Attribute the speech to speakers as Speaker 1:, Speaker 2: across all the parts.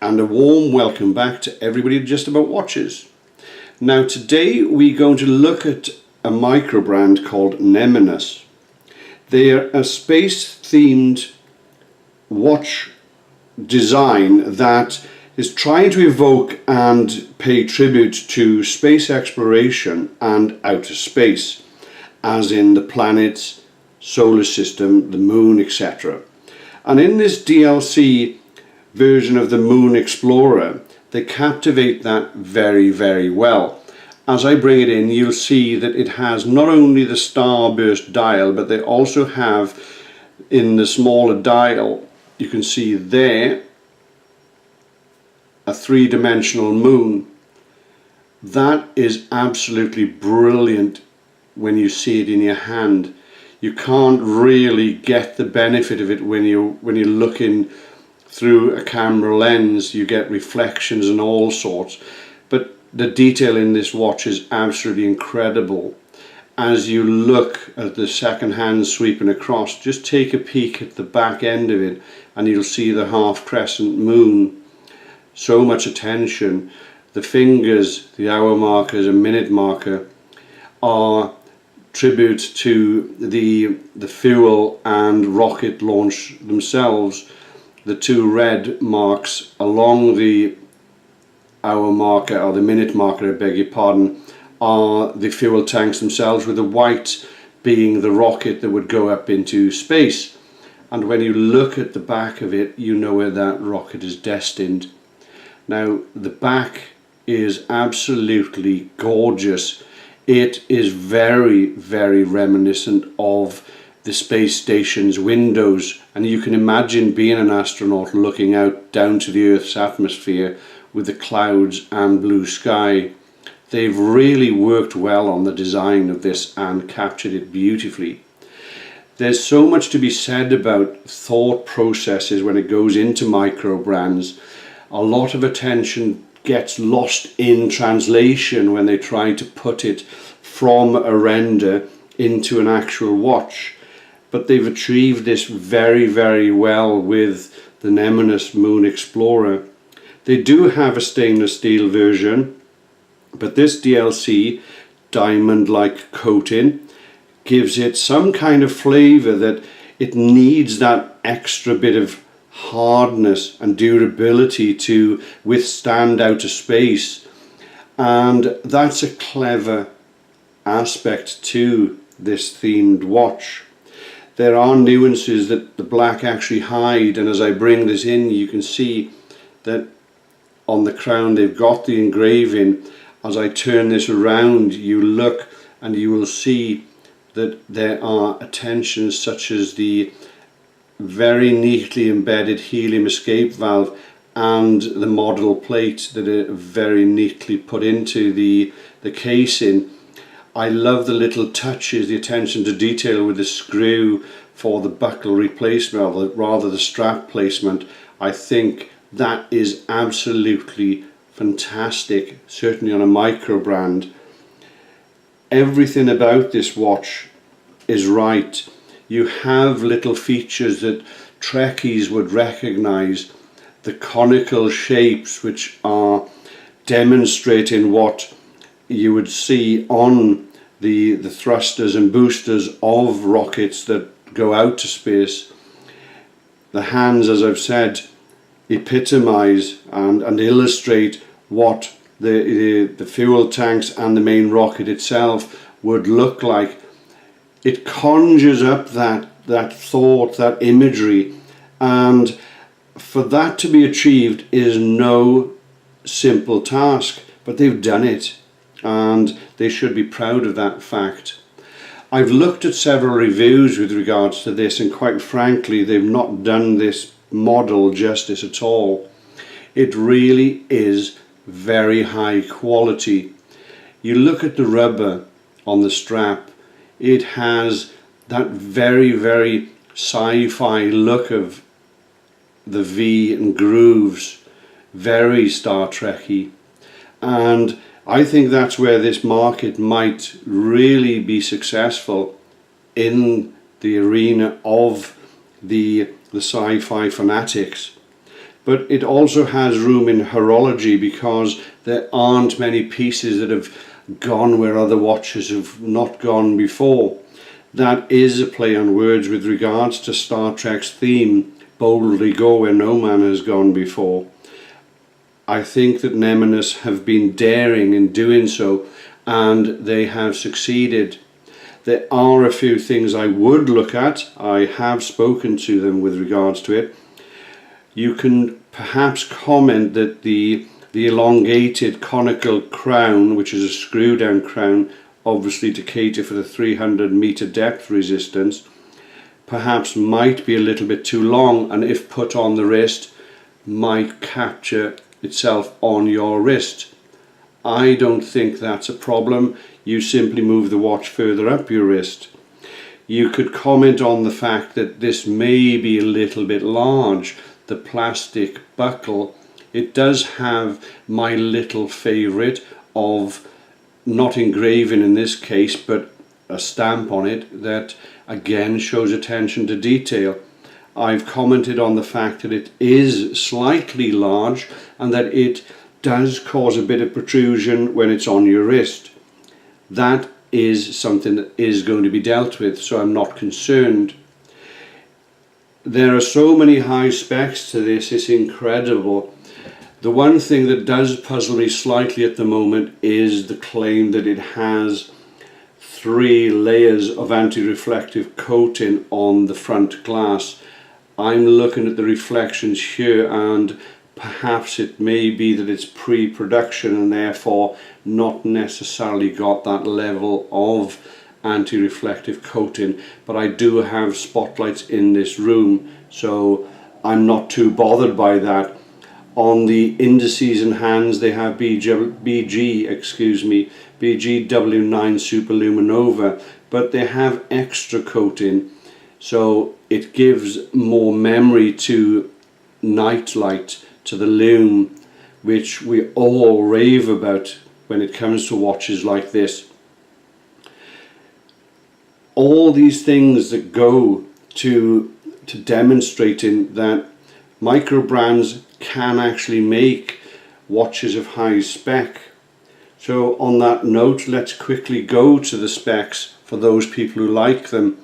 Speaker 1: and a warm welcome back to everybody just about watches. Now today we're going to look at a micro brand called Neminus. They're a space themed watch design that is trying to evoke and pay tribute to space exploration and outer space, as in the planets, solar system, the moon, etc. And in this DLC version of the Moon Explorer, they captivate that very, very well. As I bring it in, you'll see that it has not only the starburst dial, but they also have in the smaller dial, you can see there, a three-dimensional moon. That is absolutely brilliant when you see it in your hand. You can't really get the benefit of it when you're looking through a camera lens. You get reflections and all sorts, but the detail in this watch is absolutely incredible. As you look at the second hand sweeping across, just take a peek at the back end of it and you'll see the half crescent moon. So much attention. The fingers, the hour markers and minute marker are tribute to the fuel and rocket launch themselves. The two red marks along the hour marker, or the minute marker, I beg your pardon, are the fuel tanks themselves, with the white being the rocket that would go up into space. And when you look at the back of it, you know where that rocket is destined. Now the back is absolutely gorgeous. It is very, very reminiscent of the space station's windows, and you can imagine being an astronaut looking out down to the Earth's atmosphere with the clouds and blue sky. They've really worked well on the design of this and captured it beautifully. There's so much to be said about thought processes when it goes into micro brands. A lot of attention gets lost in translation when they try to put it from a render into an actual watch. But they've achieved this very, very well with the Neminus Moon Explorer. They do have a stainless steel version, but this DLC diamond-like coating gives it some kind of flavour that it needs that extra bit of hardness and durability to withstand outer space, and that's a clever aspect to this themed watch. There are nuances that the black actually hide, and as I bring this in you can see that on the crown they've got the engraving. As I turn this around, you look and you will see that there are attentions such as the very neatly embedded helium escape valve and the model plate that are very neatly put into the casing. I love the little touches, the attention to detail with the screw for the buckle replacement, or rather the strap placement. I think that is absolutely fantastic, certainly on a micro brand. Everything about this watch is right. You have little features that Trekkies would recognize, the conical shapes which are demonstrating what you would see on the thrusters and boosters of rockets that go out to space. The hands, as I've said, epitomize and illustrate what the fuel tanks and the main rocket itself would look like. It conjures up that thought, that imagery, and for that to be achieved is no simple task, but they've done it and they should be proud of that fact. I've looked at several reviews with regards to this, and quite frankly they've not done this model justice at all. It really is very high quality. You look at the rubber on the strap, it has that very, very sci-fi look of the V and grooves, very Star Trekky, and I think that's where this market might really be successful, in the arena of the sci-fi fanatics. but it also has room in horology because there aren't many pieces that have gone where other watches have not gone before. That is a play on words with regards to Star Trek's theme, boldly go where no man has gone before. I think that Neminus have been daring in doing so, and they have succeeded. There are a few things I would look at. I have spoken to them with regards to it. You can perhaps comment that the elongated conical crown, which is a screw down crown, obviously to cater for the 300 meter depth resistance, perhaps might be a little bit too long, and if put on the wrist might capture itself on your wrist. I don't think that's a problem. You simply move the watch further up your wrist. You could comment on the fact that this may be a little bit large, the plastic buckle. It does have my little favourite of not engraving in this case, but a stamp on it that again shows attention to detail. I've commented on the fact that it is slightly large and that it does cause a bit of protrusion when it's on your wrist. That is something that is going to be dealt with, so I'm not concerned. There are so many high specs to this, it's incredible. The one thing that does puzzle me slightly at the moment is the claim that it has 3 layers of anti-reflective coating on the front glass. I'm looking at the reflections here, and perhaps it may be that it's pre-production and therefore not necessarily got that level of anti-reflective coating, but I do have spotlights in this room, so I'm not too bothered by that. On the indices and hands they have BGW9 Superluminova, but they have extra coating, so it gives more memory to night light, to the lume, which we all rave about when it comes to watches like this. All these things that go to demonstrating that microbrands can actually make watches of high spec. So on that note, let's quickly go to the specs for those people who like them.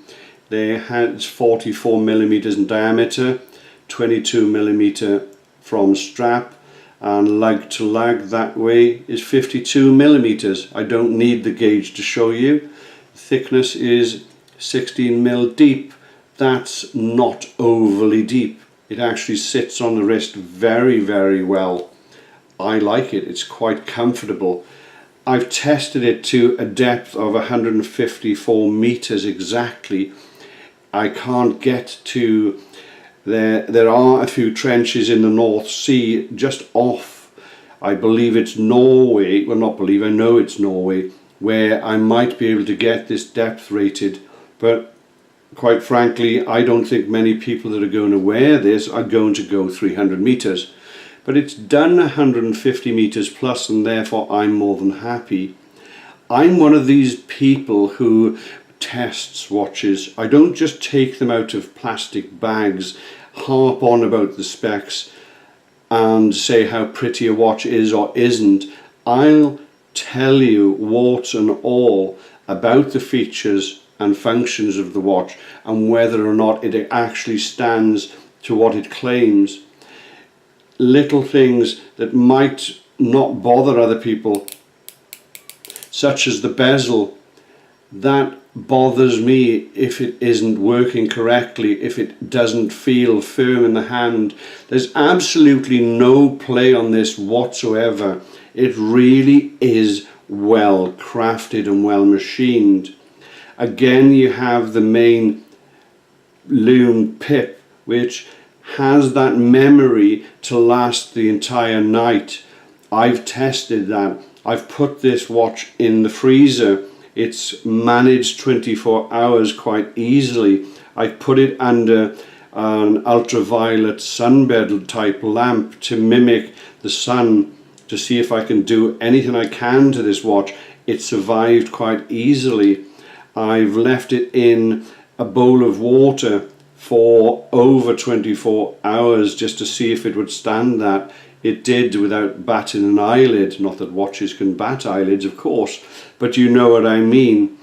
Speaker 1: They had 44 millimeters in diameter, 22 millimeter from strap, and lug to lug that way is 52 millimeters. I don't need the gauge to show you. Thickness is 16 mil deep. That's not overly deep. It actually sits on the wrist very, very well. I like it. It's quite comfortable. I've tested it to a depth of 154 meters exactly. I can't get to there are a few trenches in the North Sea just off, I believe it's Norway, well not believe, I know it's Norway, where I might be able to get this depth rated, but quite frankly I don't think many people that are going to wear this are going to go 300 meters. But it's done 150 meters plus, and therefore I'm more than happy. I'm one of these people who tests watches. I don't just take them out of plastic bags, harp on about the specs and say how pretty a watch is or isn't. I'll tell you warts and all about the features and functions of the watch and whether or not it actually stands to what it claims. Little things that might not bother other people, such as the bezel, that bothers me if it isn't working correctly, if it doesn't feel firm in the hand. There's absolutely no play on this whatsoever. It really is well crafted and well machined. Again, you have the main lume pip, which has that memory to last the entire night. I've tested that. I've put this watch in the freezer. It's managed 24 hours quite easily. I've put it under an ultraviolet sunbed type lamp to mimic the sun, to see if I can do anything I can to this watch. It survived quite easily. I've left it in a bowl of water for over 24 hours just to see if it would stand that. It did without batting an eyelid. Not that watches can bat eyelids, of course, but you know what I mean.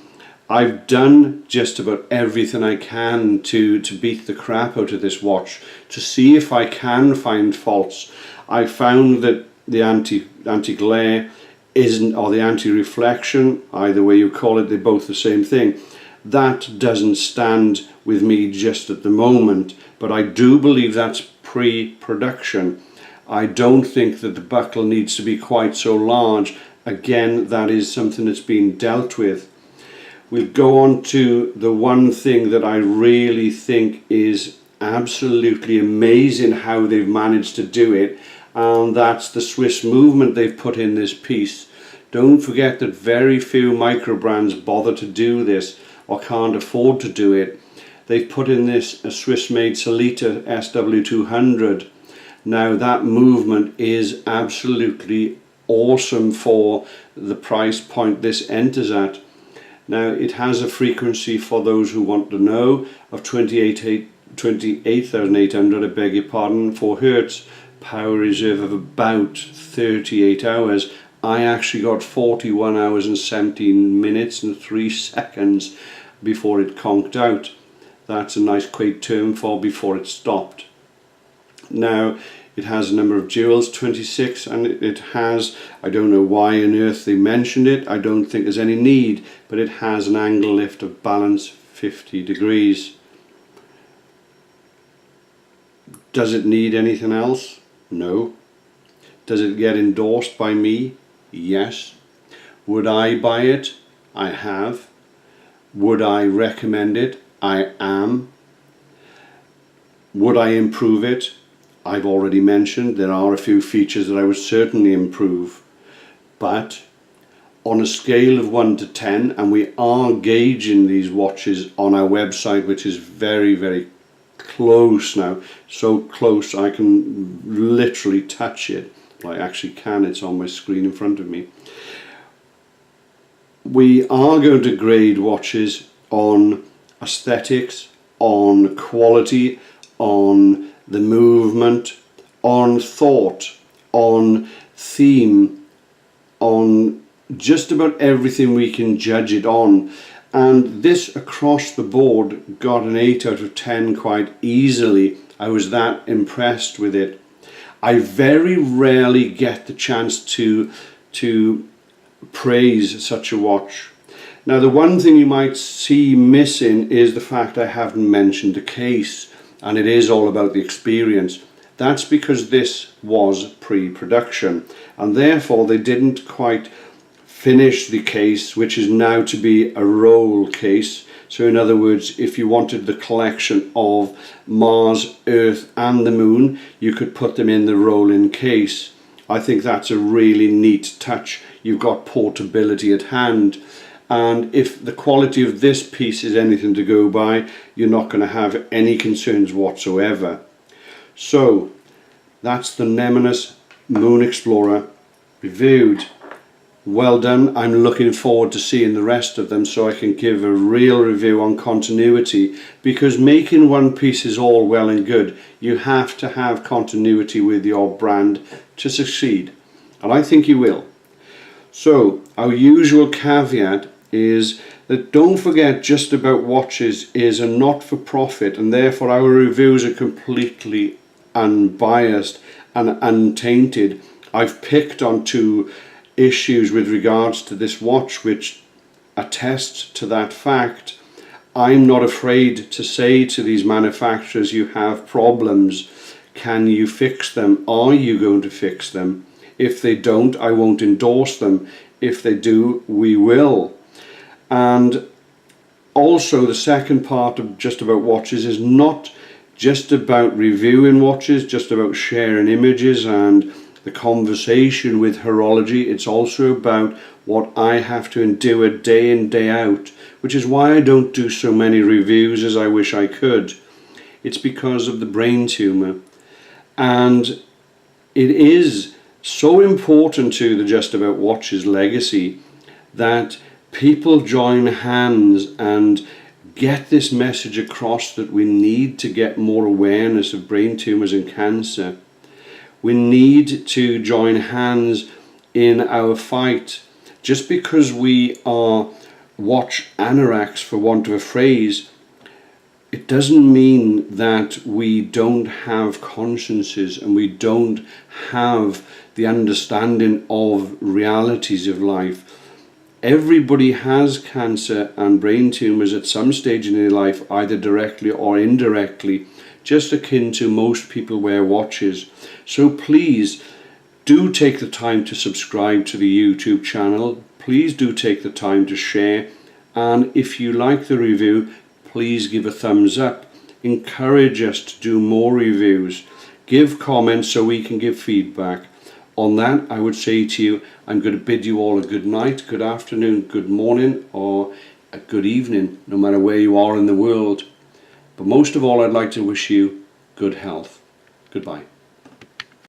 Speaker 1: I've done just about everything I can to beat the crap out of this watch, to see if I can find faults. I found that the anti-glare isn't, or the anti-reflection, either way you call it, they're both the same thing. That doesn't stand with me just at the moment, but I do believe that's pre-production. I don't think that the buckle needs to be quite so large. Again, that is something that's been dealt with. We'll go on to the one thing that I really think is absolutely amazing how they've managed to do it, and that's the Swiss movement they've put in this piece. Don't forget that very few microbrands bother to do this or can't afford to do it. They've put in this a Swiss-made Sellita SW200. Now that movement is absolutely awesome for the price point this enters at. Now it has a frequency, for those who want to know, of 28,800, I beg your pardon, 4 Hertz, power reserve of about 38 hours. I actually got 41 hours and 17 minutes and 3 seconds before it conked out. That's a nice quick term for before it stopped. Now it has a number of jewels, 26, and it has, I don't know why on earth they mentioned it, I don't think there's any need, but it has an angle lift of balance 50 degrees. Does it need anything else? No. Does it get endorsed by me? Yes. Would I buy it? I have. Would I recommend it? I am. Would I improve it? I've already mentioned there are a few features that I would certainly improve, but on a scale of 1 to 10, and we are gauging these watches on our website, which is very, very close now, so close I can literally touch it. I actually can, it's on my screen in front of me. We are going to grade watches on aesthetics, on quality, on the movement, on thought, on theme, on just about everything we can judge it on. And this across the board got an 8 out of 10 quite easily. I was that impressed with it. I very rarely get the chance to praise such a watch. Now the one thing you might see missing is the fact I haven't mentioned the case. And it is all about the experience. That's because this was pre-production, and therefore they didn't quite finish the case, which is now to be a roll case. So in other words, if you wanted the collection of Mars, Earth and the Moon, you could put them in the roll-in case. I think that's a really neat touch. You've got portability at hand. And if the quality of this piece is anything to go by, you're not going to have any concerns whatsoever. So that's the Neminus Moon Explorer reviewed. Well done. I'm looking forward to seeing the rest of them so I can give a real review on continuity, because making one piece is all well and good. You have to have continuity with your brand to succeed, and I think you will. So our usual caveat is that don't forget Just About Watches is a not-for-profit, and therefore our reviews are completely unbiased and untainted. I've picked on 2 issues with regards to this watch which attest to that fact. I'm not afraid to say to these manufacturers, you have problems, can you fix them? Are you going to fix them? If they don't, I won't endorse them. If they do, we will. And also the second part of Just About Watches is not just about reviewing watches, just about sharing images and the conversation with horology. It's also about what I have to endure day in, day out, which is why I don't do so many reviews as I wish I could. It's because of the brain tumour. And it is so important to the Just About Watches legacy that people join hands and get this message across that we need to get more awareness of brain tumours and cancer. We need to join hands in our fight. Just because we are watch anoraks, for want of a phrase, it doesn't mean that we don't have consciences and we don't have the understanding of realities of life. Everybody has cancer and brain tumours at some stage in their life, either directly or indirectly, just akin to most people wear watches. So please do take the time to subscribe to the YouTube channel. Please do take the time to share. And if you like the review, please give a thumbs up. Encourage us to do more reviews. Give comments so we can give feedback. On that, I would say to you, I'm going to bid you all a good night, good afternoon, good morning, or a good evening, no matter where you are in the world. But most of all, I'd like to wish you good health. Goodbye.